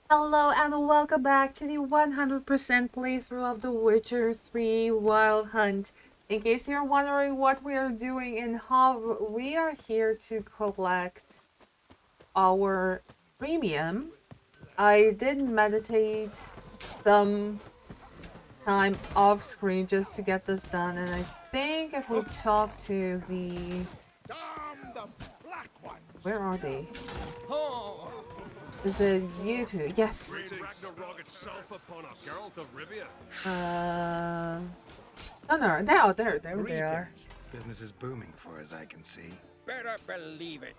Hello and welcome back to the 100% playthrough of The Witcher 3 Wild Hunt. In case you're wondering what we are doing in how we are here to collect our premium. I did meditate some time off screen just to get this done, and I think if we talk to the... Where are they? Is it you two? Yes. Oh no, there they are. Business is booming for as I can see. Better believe it.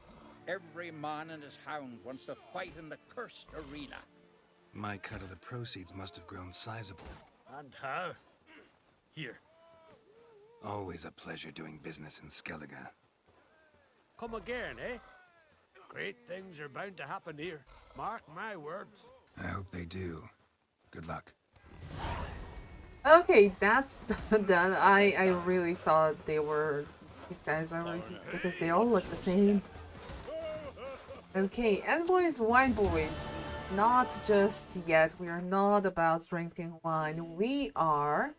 Every man and his hound wants to fight in the cursed arena. My cut of the proceeds must have grown sizable. And how? Here. Always a pleasure doing business in Skellige. Come again, eh? Great things are bound to happen here. Mark my words. I hope they do. Good luck. Okay, that's done. I really thought these guys are like, because they all look the same. Okay, envoys, wine boys. Not just yet. We are not about drinking wine. We are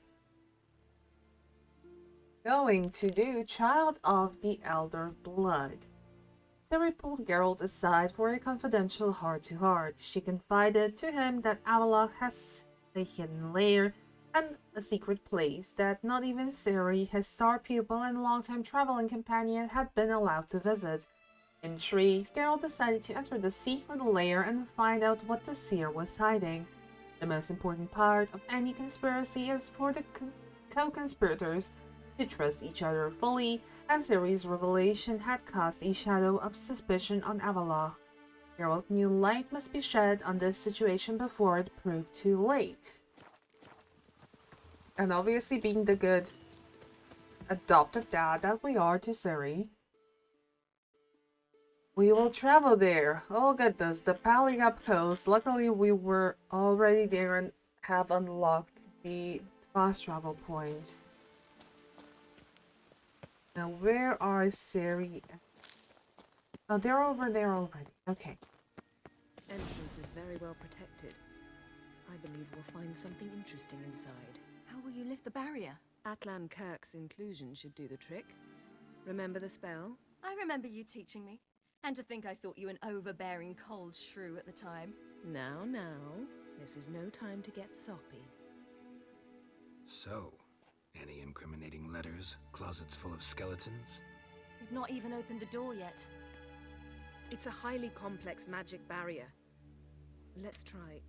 going to do Child of the Elder Blood. Ciri pulled Geralt aside for a confidential heart-to-heart. She confided to him that Avallac'h has a hidden lair and a secret place that not even Ciri, his star pupil and longtime traveling companion, had been allowed to visit. Intrigued, Geralt decided to enter the secret lair and find out what the seer was hiding. The most important part of any conspiracy is for the co-conspirators to trust each other fully, and Ciri's revelation had cast a shadow of suspicion on Avallac'h. Geralt knew light must be shed on this situation before it proved too late. And obviously, being the good adoptive dad that we are to Ciri, we will travel there. Oh goodness, the Avallac'h coast. Luckily, we were already there and have unlocked the fast travel point. Now, where are Ciri? Oh, they're over there already. Okay. Entrance is very well protected. I believe we'll find something interesting inside. How will you lift the barrier? Atlan Kirk's inclusion should do the trick. Remember the spell? I remember you teaching me. And to think I thought you an overbearing cold shrew at the time. Now, this is no time to get soppy. So, any incriminating letters? Closets full of skeletons? You've not even opened the door yet. It's a highly complex magic barrier. Let's try.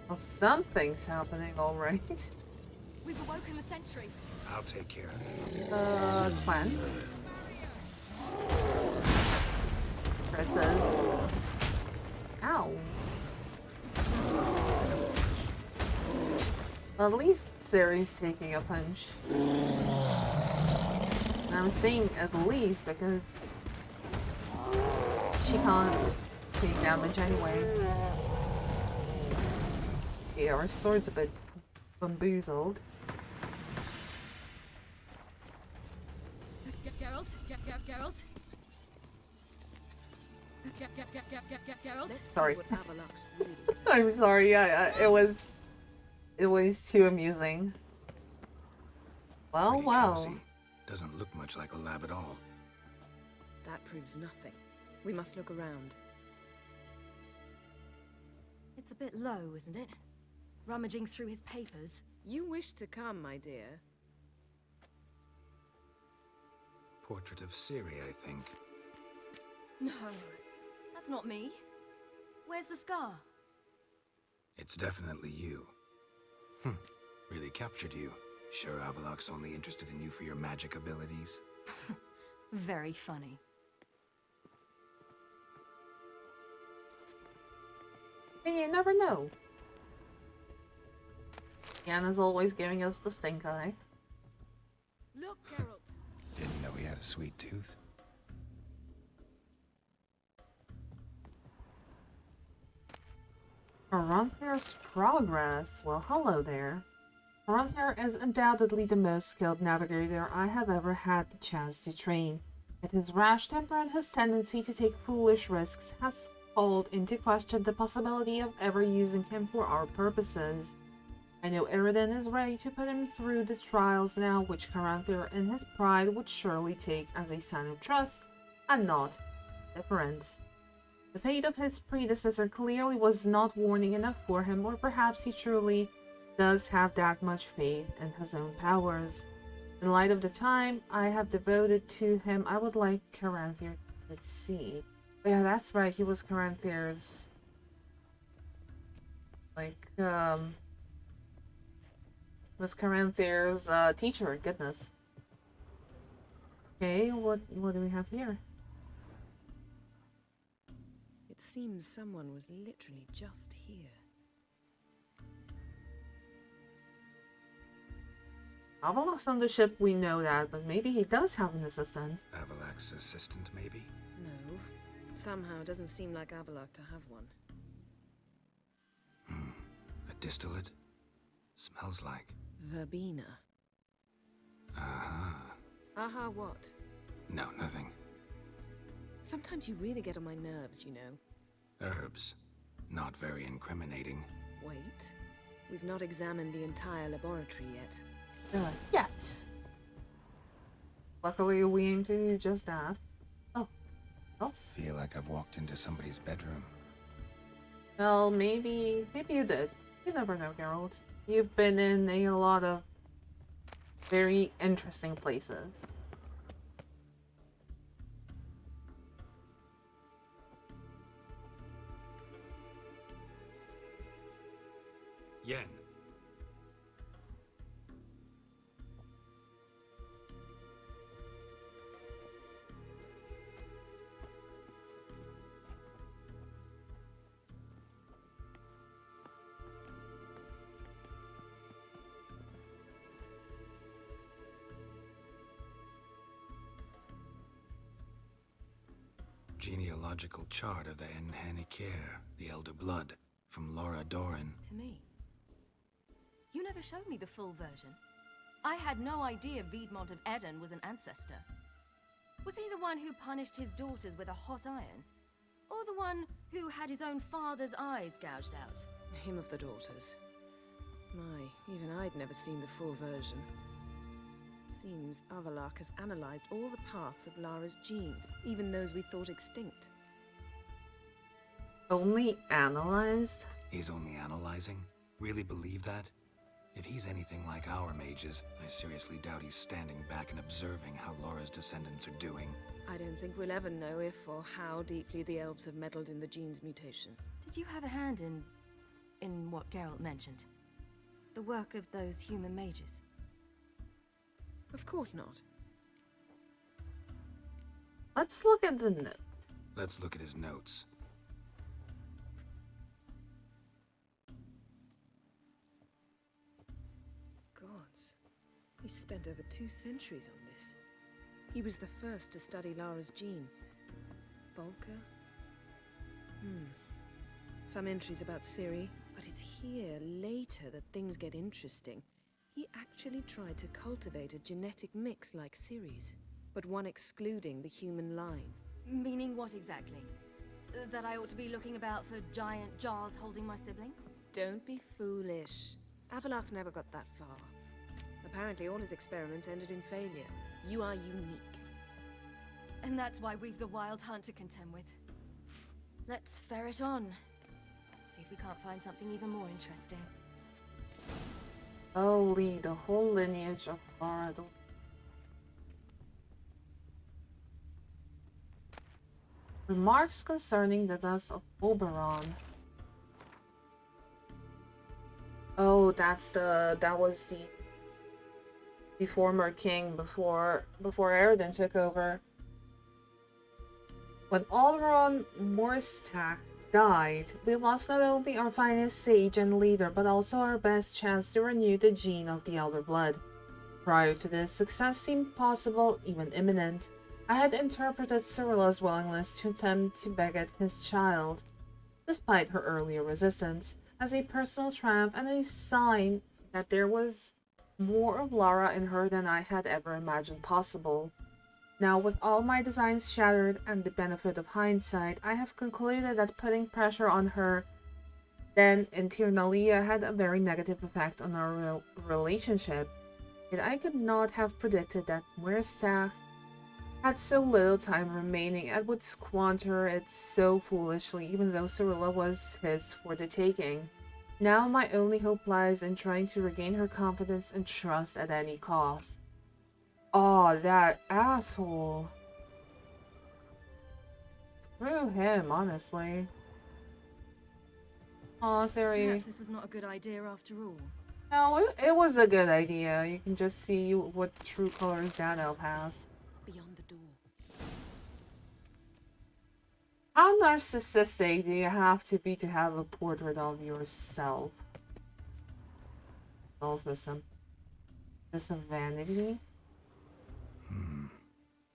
Well, something's happening, alright. We've awoken the sentry. I'll take care of it. Gwen. Presses. Ow. Well, at least Ciri's taking a punch. And I'm saying at least because she can't take damage anyway. Yeah, our sword's a bit bamboozled. Geralt? Geralt? Geralt? Let's Sorry. see what Avallac'h's really. I'm sorry, it was too amusing. Well, Pretty well. cozy. Doesn't look much like a lab at all. That proves nothing. We must look around. It's a bit low, isn't it? Rummaging through his papers. You wish to come, my dear. Portrait of Ciri, I think. No, that's not me. Where's the scar? It's definitely you. Really captured you. Sure Avallac'h's only interested in you for your magic abilities? Very funny. And you never know. Yanna's always giving us the stink eye. Look, Geralt. Didn't know he had a sweet tooth. Aranthere's progress. Well, hello there. Caranthir is undoubtedly the most skilled navigator I have ever had the chance to train. Yet his rash temper and his tendency to take foolish risks has called into question the possibility of ever using him for our purposes. I know Eridan is ready to put him through the trials now, which Caranthir in his pride would surely take as a sign of trust and not deference. The fate of his predecessor clearly was not warning enough for him, or perhaps he truly does have that much faith in his own powers. In light of the time I have devoted to him, I would like Caranthir to succeed. But yeah, that's right, he was Caranthir's teacher, goodness. Okay, what do we have here? It seems someone was literally just here. Avallac'h's on the ship, we know that, but maybe he does have an assistant. Avallac'h's assistant, maybe? No. Somehow it doesn't seem like Avallac'h to have one. A distillate? Smells like... Verbena. Aha. Aha what? No, nothing. Sometimes you really get on my nerves, you know. Herbs. Not very incriminating. Wait. We've not examined the entire laboratory yet. Yet. Luckily, we aim to do just that. Oh, else? Feel like I've walked into somebody's bedroom. Well, maybe you did. You never know, Geralt. You've been in a lot of very interesting places. Yen. Genealogical chart of the Yennefer, the Elder Blood, from Laura Doran. To me. You never showed me the full version. I had no idea Viedmont of Eden was an ancestor. Was he the one who punished his daughters with a hot iron? Or the one who had his own father's eyes gouged out? Him of the daughters. My, even I'd never seen the full version. Seems Avallac'h has analyzed all the parts of Lara's gene, even those we thought extinct. Only analyzed? He's only analyzing? Really believe that? If he's anything like our mages, I seriously doubt he's standing back and observing how Laura's descendants are doing. I don't think we'll ever know if or how deeply the elves have meddled in the gene's mutation. Did you have a hand in what Geralt mentioned? The work of those human mages? Of course not. Let's look at the notes. Let's look at his notes. Gods. He spent over 2 centuries on this. He was the first to study Lara's gene. Volker? Some entries about Ciri, but it's here, later, that things get interesting. He actually tried to cultivate a genetic mix like Ciri's, but one excluding the human line. Meaning what exactly? That I ought to be looking about for giant jars holding my siblings? Don't be foolish. Avallac'h never got that far. Apparently all his experiments ended in failure. You are unique. And that's why we've the Wild Hunt to contend with. Let's ferret on. See if we can't find something even more interesting. Holy, the whole lineage of Lara. Remarks concerning the death of Oberon. Oh, that was the former king before Eridan took over. When Oberon Morstak died, we lost not only our finest sage and leader, but also our best chance to renew the gene of the Elder Blood. Prior to this, success seemed possible, even imminent. I had interpreted Cyrilla's willingness to attempt to beget his child, despite her earlier resistance, as a personal triumph and a sign that there was more of Lara in her than I had ever imagined possible. Now, with all my designs shattered and the benefit of hindsight, I have concluded that putting pressure on her then internally had a very negative effect on our relationship. Yet I could not have predicted that Muirstach had so little time remaining and would squander it so foolishly, even though Cirilla was his for the taking. Now my only hope lies in trying to regain her confidence and trust at any cost. Aw, that asshole. Screw him, honestly. Aw, Ciri. Perhaps this was not a good idea after all. No, it was a good idea. You can just see what true colors that elf has. Beyond the door. How narcissistic do you have to be to have a portrait of yourself? Also some vanity.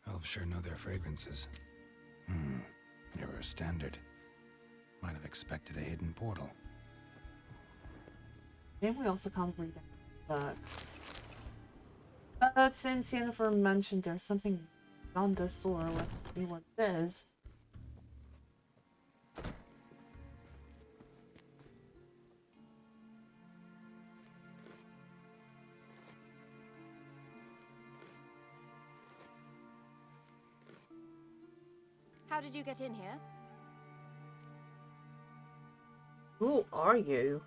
Elves sure know their fragrances. Mirror standard. Might have expected a hidden portal. Then we also can't read books. But since Yennefer mentioned there's something on this door, let's see what it is. How did you get in here? Who are you?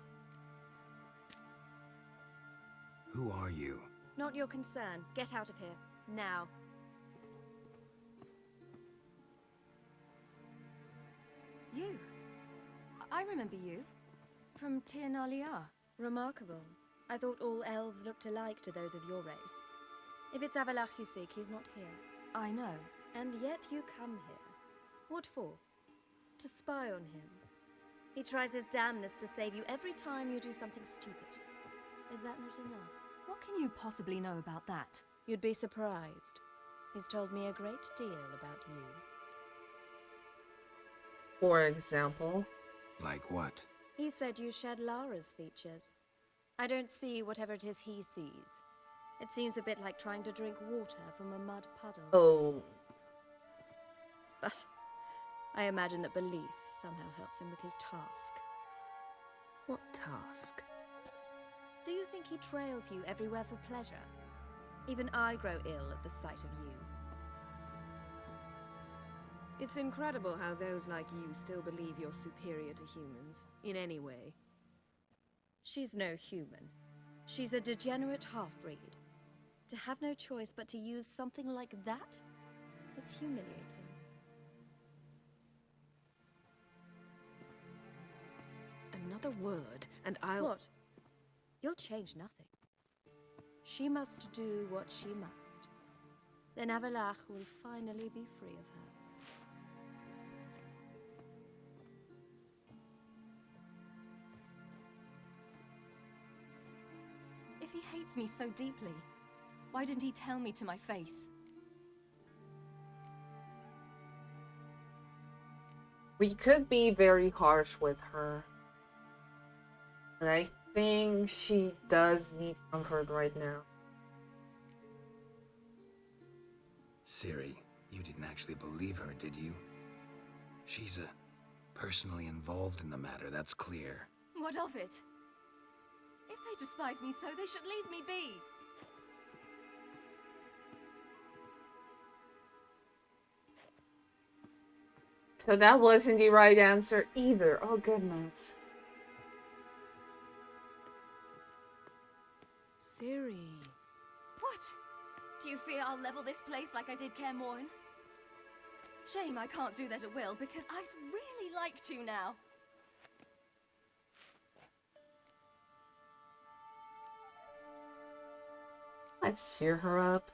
Who are you? Not your concern. Get out of here. Now. You. I remember you. From Tir Nalia. Remarkable. I thought all elves looked alike to those of your race. If it's Avallac'h you seek, he's not here. I know. And yet you come here. What for? To spy on him. He tries his damnedest to save you every time you do something stupid. Is that not enough? What can you possibly know about that? You'd be surprised. He's told me a great deal about you. For example? Like what? He said you shared Lara's features. I don't see whatever it is he sees. It seems a bit like trying to drink water from a mud puddle. Oh. But I imagine that belief somehow helps him with his task. What task? Do you think he trails you everywhere for pleasure? Even I grow ill at the sight of you. It's incredible how those like you still believe you're superior to humans, in any way. She's no human. She's a degenerate half-breed. To have no choice but to use something like that? It's humiliating. Another word, and I'll... What? You'll change nothing. She must do what she must. Then Avallac'h will finally be free of her. If he hates me so deeply, why didn't he tell me to my face? We could be very harsh with her. But I think she does need comfort right now. Ciri, you didn't actually believe her, did you? She's personally involved in the matter, that's clear. What of it? If they despise me so, they should leave me be. So that wasn't the right answer either. Oh goodness. Ciri. What? Do you fear I'll level this place like I did Kaer Morhen? Shame I can't do that at will, because I'd really like to now. Let's cheer her up.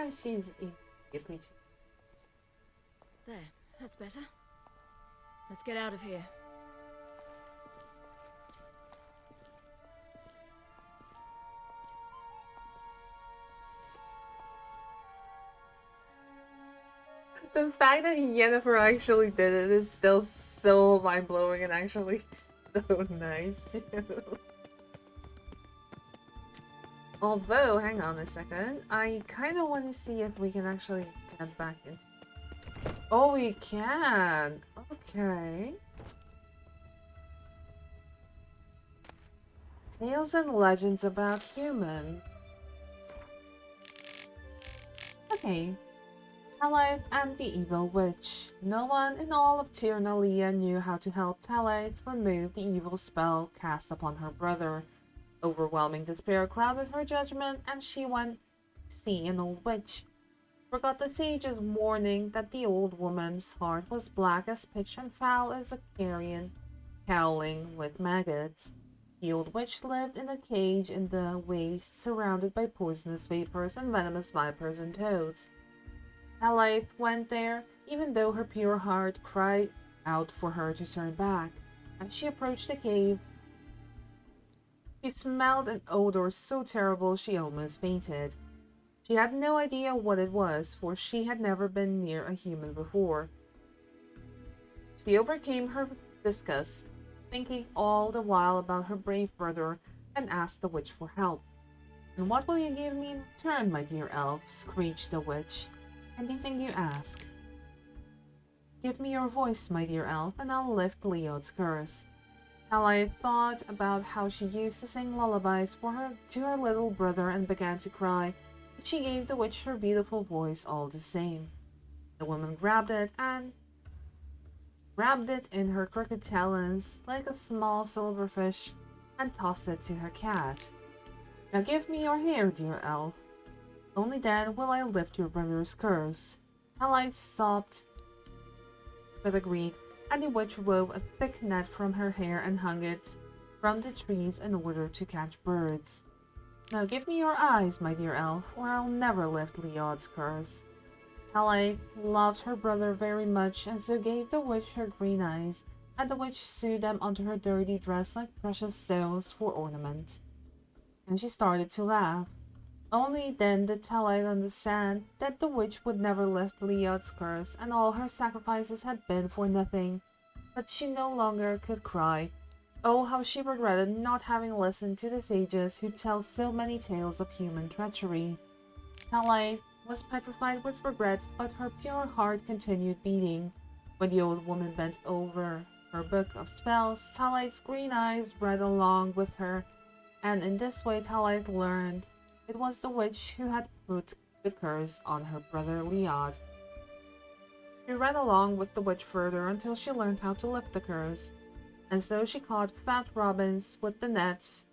how she's a creature. There, that's better. Let's get out of here. The fact that Yennefer actually did it is still so mind-blowing and actually so nice too. Although, hang on a second, I kind of want to see if we can actually get back into... Oh, we can! Okay. Tales and legends about human. Okay. Talith and the Evil Witch. No one in all of Tir Nalia knew how to help Talith remove the evil spell cast upon her brother. Overwhelming despair clouded her judgment, and she went to see an old witch. Forgot the sage's warning that the old woman's heart was black as pitch and foul as a carrion, howling with maggots. The old witch lived in a cage in the waste, surrounded by poisonous vapors and venomous vipers and toads. Talith went there, even though her pure heart cried out for her to turn back. As she approached the cave, she smelled an odor so terrible she almost fainted. She had no idea what it was, for she had never been near a human before. She overcame her disgust, thinking all the while about her brave brother, and asked the witch for help. "And what will you give me in return, my dear elf?" screeched the witch. "Anything you ask." "Give me your voice, my dear elf, and I'll lift Leod's curse." Talith thought about how she used to sing lullabies to her little brother and began to cry, but she gave the witch her beautiful voice all the same. The woman grabbed it in her crooked talons like a small silverfish and tossed it to her cat. "Now give me your hair, dear elf. Only then will I lift your brother's curse." Talith sobbed, but agreed, and the witch wove a thick net from her hair and hung it from the trees in order to catch birds. "Now give me your eyes, my dear elf, or I'll never lift Leod's curse." Talith loved her brother very much, and so gave the witch her green eyes, and the witch sewed them onto her dirty dress like precious stones for ornament. And she started to laugh. Only then did Talith understand that the witch would never lift Leod's curse, and all her sacrifices had been for nothing. But she no longer could cry. Oh, how she regretted not having listened to the sages who tell so many tales of human treachery. Talith was petrified with regret, but her pure heart continued beating. When the old woman bent over her book of spells, Talith's green eyes read along with her, and in this way Talith learned it was the witch who had put the curse on her brother Leod. She ran along with the witch further until she learned how to lift the curse, and so she caught fat robins with the nets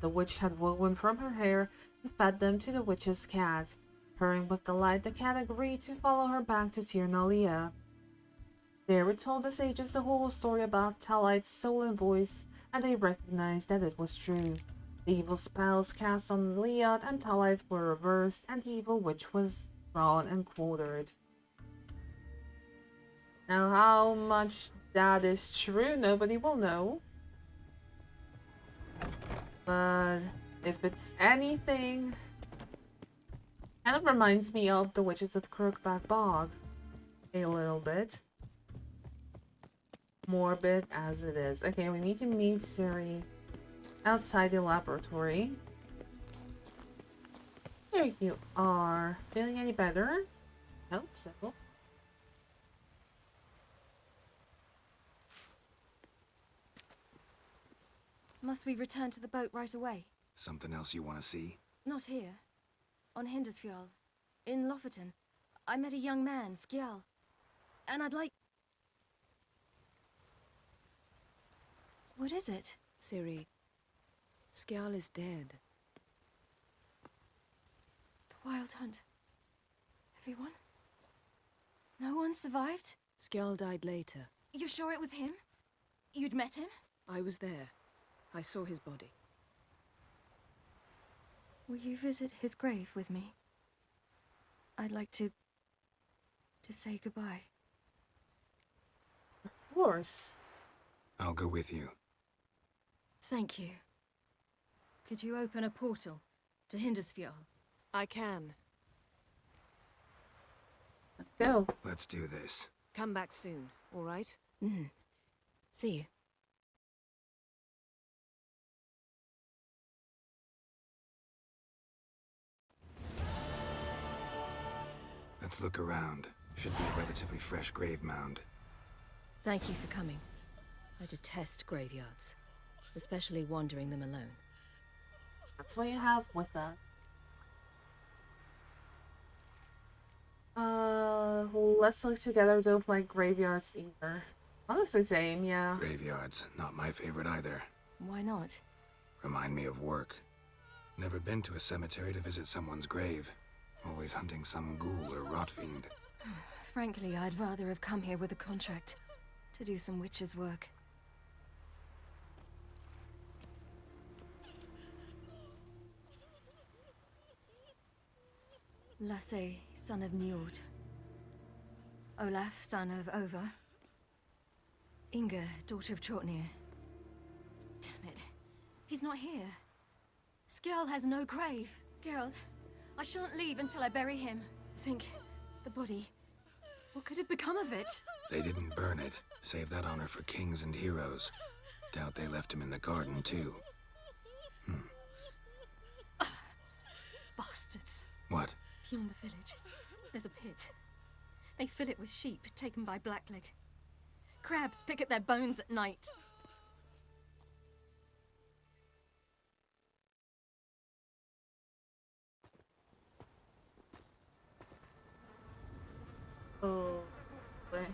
the witch had woven from her hair and fed them to the witch's cat. Purring with delight, the cat agreed to follow her back to Tir Nalia. There it told the sages the whole story about Talith's soul and voice, and they recognized that it was true. The evil spells cast on Leod and Talith were reversed, and the evil witch was drawn and quartered. Now, how much that is true, nobody will know. But if it's anything, kind of reminds me of the Witches of Crookback Bog. A little bit. Morbid as it is. Okay, we need to meet Ciri outside the laboratory. There you are. Feeling any better? Hope so. Must we return to the boat right away? Something else you want to see? Not here. On Hindersfjall. In Lofoten. I met a young man, Skjall. And I'd like... What is it? Ciri, Skjall is dead. The Wild Hunt. Everyone? No one survived? Skjall died later. You sure it was him? You'd met him? I was there. I saw his body. Will you visit his grave with me? I'd like to say goodbye. Of course. I'll go with you. Thank you. Could you open a portal to Hindersfjord? I can. Let's go. Let's do this. Come back soon, all right? See you. Let's look around. Should be a relatively fresh grave mound. Thank you for coming. I detest graveyards, especially wandering them alone. That's what you have with that. Let's look together. Don't like graveyards either. Honestly, same, yeah. Graveyards, not my favorite either. Why not? Remind me of work. Never been to a cemetery to visit someone's grave. Always hunting some ghoul or rot fiend. Frankly, I'd rather have come here with a contract to do some witch's work. Lasse, son of Njord. Olaf, son of Over. Inga, daughter of Trotnir. Damn it. He's not here. Skjall has no grave. Geralt, I shan't leave until I bury him. Think, the body. What could have become of it? They didn't burn it. Save that honor for kings and heroes. Doubt they left him in the garden, too. Bastards. What? Beyond the village, there's a pit. They fill it with sheep taken by Blackleg. Crabs pick at their bones at night. Oh, boy.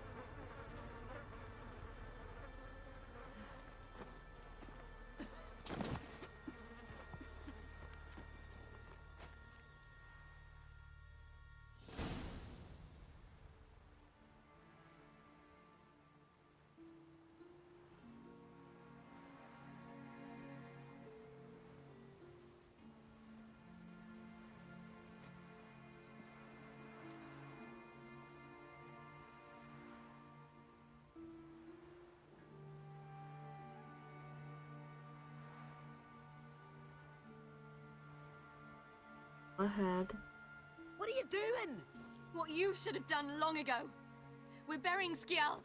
Ahead. What are you doing? What you should have done long ago. We're burying Skjall.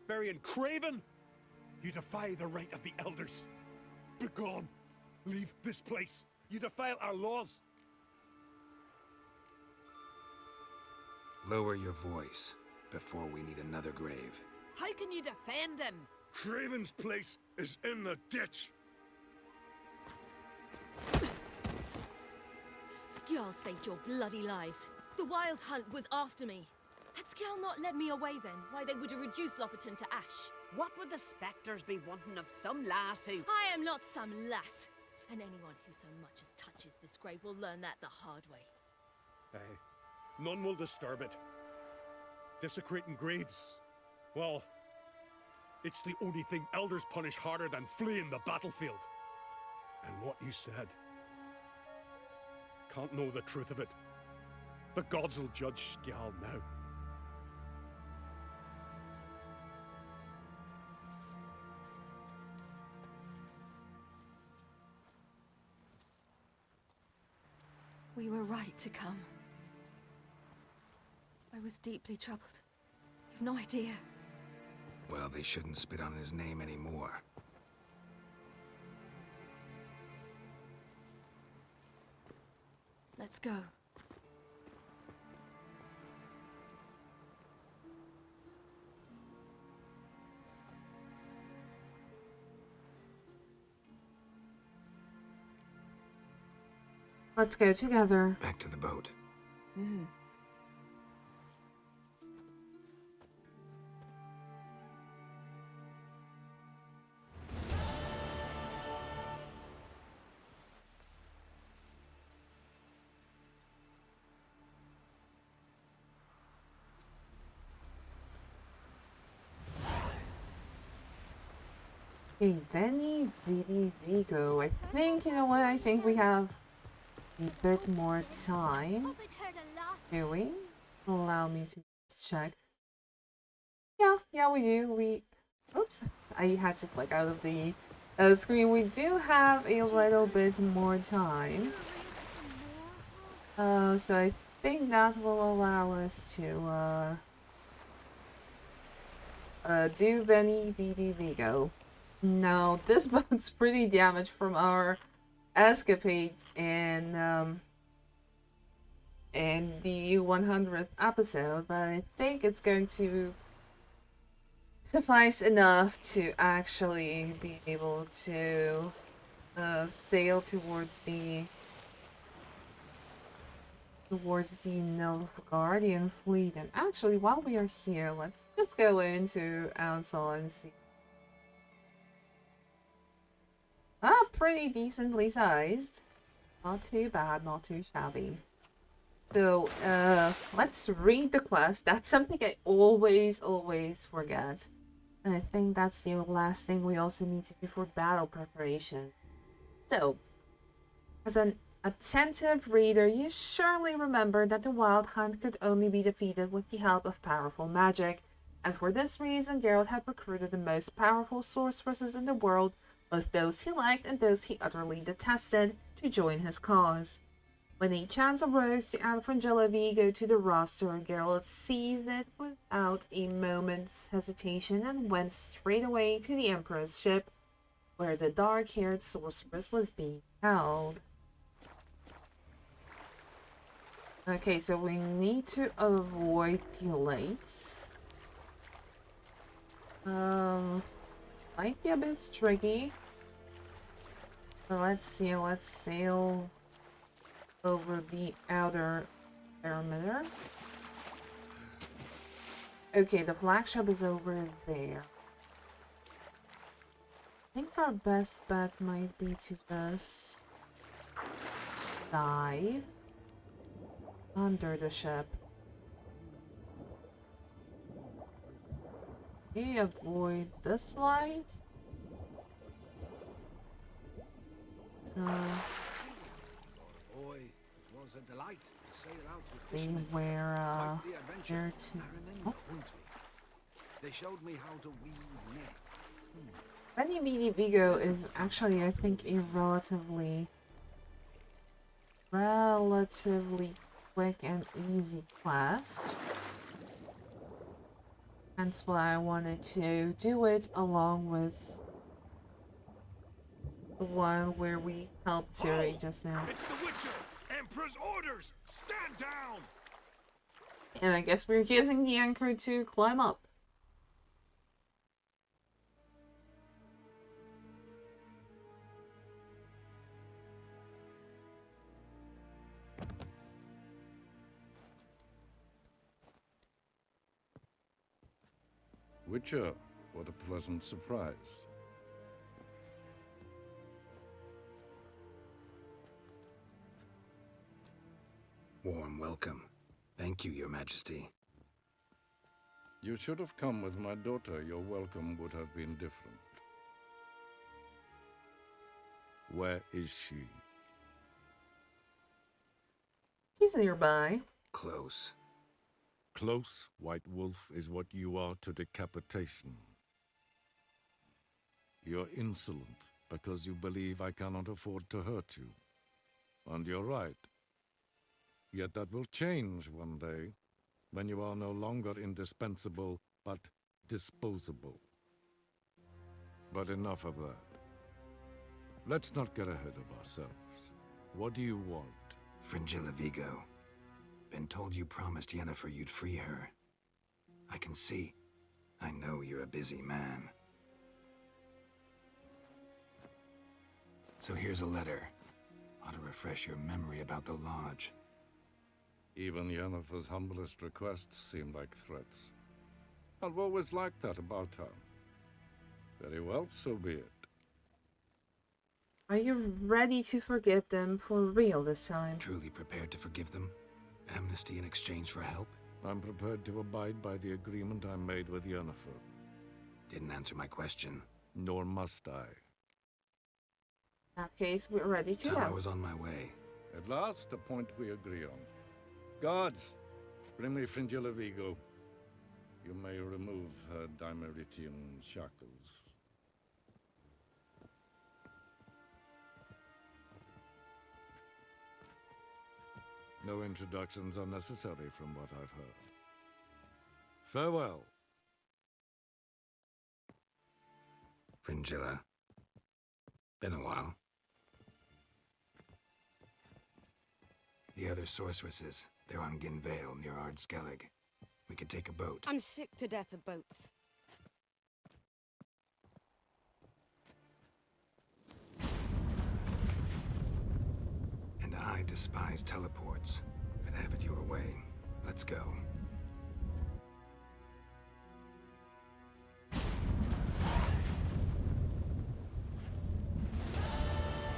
Burying Craven? You defy the right of the elders. Begone. Leave this place. You defile our laws. Lower your voice before we need another grave. How can you defend him? Craven's place is in the ditch. Skjall saved your bloody lives. The Wild Hunt was after me. Had Skjall not led me away then, why they would have reduced Lofoten to ash. What would the spectres be wanting of some lass who... I am not some lass. And anyone who so much as touches this grave will learn that the hard way. Aye. None will disturb it. Desecrating graves, well, it's the only thing elders punish harder than fleeing the battlefield. And what you said, can't know the truth of it. The gods will judge Skjall now. We were right to come. I was deeply troubled. You've no idea. Well, they shouldn't spit on his name anymore. Let's go. Let's go together. Back to the boat. Okay, Benny Vidi Vigo. I think, you know what? I think we have a bit more time. Hope it heard a laugh Do we? Allow me to just check. Yeah, we do. Oops. I had to click out of the screen. We do have a little bit more time. So I think that will allow us to do Benny VD Vigo. Now, this boat's pretty damaged from our escapades in the 100th episode, but I think it's going to suffice enough to actually be able to sail towards the Nilfgaardian fleet. And actually, while we are here, let's just go into Ansel and see. Pretty decently sized. Not too bad, not too shabby. So, let's read the quest. That's something I always forget. And I think that's the last thing we also need to do for battle preparation. So, as an attentive reader, you surely remember that the Wild Hunt could only be defeated with the help of powerful magic, and for this reason Geralt had recruited the most powerful sorceresses in the world, both those he liked and those he utterly detested, to join his cause. When a chance arose to add Fringilla Vigo to the roster, Geralt seized it without a moment's hesitation and went straight away to the Emperor's ship, where the dark-haired sorceress was being held. Okay, so we need to avoid delays. Might be a bit tricky. But let's see, let's sail over the outer perimeter. Okay, the flagship is over there. I think our best bet might be to just dive under the ship. Okay, avoid this light. So Boy, it was a delight to sail out with they fishermen. were Quite the adventure. there to I remember Untwi. They showed me how to weave nets. Benny VD Vigo is actually, I think, a relatively quick and easy quest. That's why I wanted to do it along with the one where we helped Ciri just now. It's the Witcher! Emperor's orders! Stand down! And I guess we're using the anchor to climb up. Witcher, what a pleasant surprise. Warm welcome. Thank you, Your Majesty. You should have come with my daughter. Your welcome would have been different. Where is she? She's nearby. Close. Close, White Wolf, is what you are to decapitation. You're insolent because you believe I cannot afford to hurt you. And you're right. Yet that will change one day, when you are no longer indispensable, but disposable. But enough of that. Let's not get ahead of ourselves. What do you want? Fringilla Vigo. Been told you promised Yennefer you'd free her. I can see. I know you're a busy man. So here's a letter. Ought to refresh your memory about the Lodge. Even Yennefer's humblest requests seem like threats. I've always liked that about her. Very well, so be it. Are you ready to forgive them for real this time? Truly prepared to forgive them? Amnesty in exchange for help? I'm prepared to abide by the agreement I made with Yennefer. Didn't answer my question. Nor must I. In that case, we're ready to Tell I go. was on my way. At last, a point we agree on. Guards, bring me Fringilla Vigo. You may remove her Dimeritian shackles. No introductions are necessary from what I've heard. Farewell. Fringilla. Been a while. The other sorceresses, they're on Ginvale near Ardskellig. We could take a boat. I'm sick to death of boats. And I despise teleports. I'd have it your way. Let's go.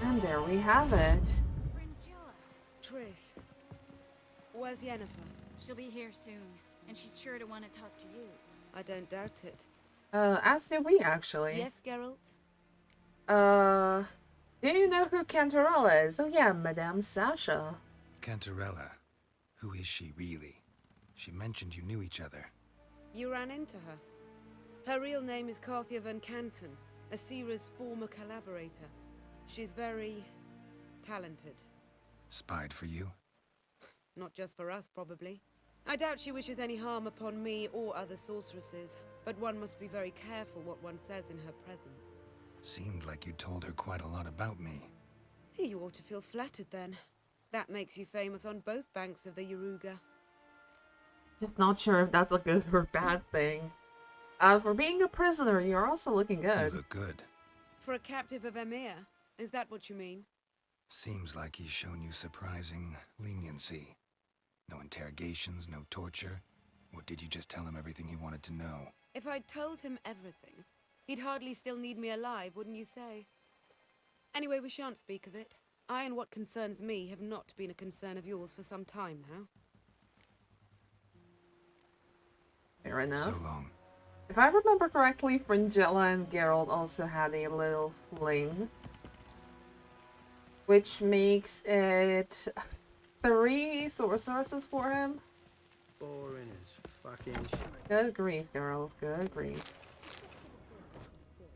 And there we have it. Triss, where's Yennefer? She'll be here soon, and she's sure to want to talk to you. I don't doubt it. As did we actually. Yes, Geralt? Do you know who Cantarella is? Oh yeah, Madame Sasha. Cantarella. Who is she really? She mentioned you knew each other. You ran into her. Her real name is Carthia van Canton, Asira's former collaborator. She's very talented. Spied for you? Not just for us, probably. I doubt she wishes any harm upon me or other sorceresses, but one must be very careful what one says in her presence. Seemed like you told her quite a lot about me. You ought to feel flattered then. That makes you famous on both banks of the Yaruga. Just not sure if that's a good or bad thing. For being a prisoner, you're also looking good. You look good. For a captive of Emir, is that what you mean? Seems like he's shown you surprising leniency. No interrogations, no torture. Or did you just tell him everything he wanted to know? If I'd told him everything, he'd hardly still need me alive, wouldn't you say? Anyway, we shan't speak of it. I and what concerns me have not been a concern of yours for some time now. Fair enough. So long. If I remember correctly, Fringilla and Geralt also had a little fling. Which makes it 3 sorceresses for him. Boring as fucking shit. Good grief, Geralt. Good grief.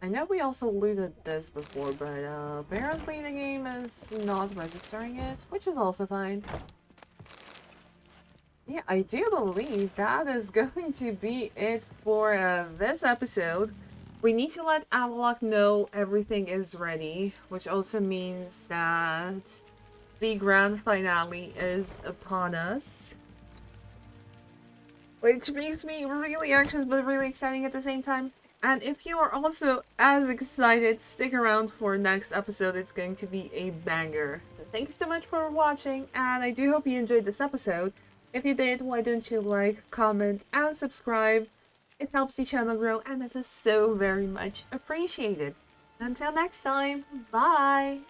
I know we also looted this before, but apparently the game is not registering it, which is also fine. Yeah, I do believe that is going to be it for this episode. We need to let Avallac'h know everything is ready, which also means that the grand finale is upon us. Which makes me really anxious but really exciting at the same time. And if you are also as excited, stick around for next episode. It's going to be a banger. So thank you so much for watching, and I do hope you enjoyed this episode. If you did, why don't you like, comment, and subscribe? It helps the channel grow, and it is so very much appreciated. Until next time, bye!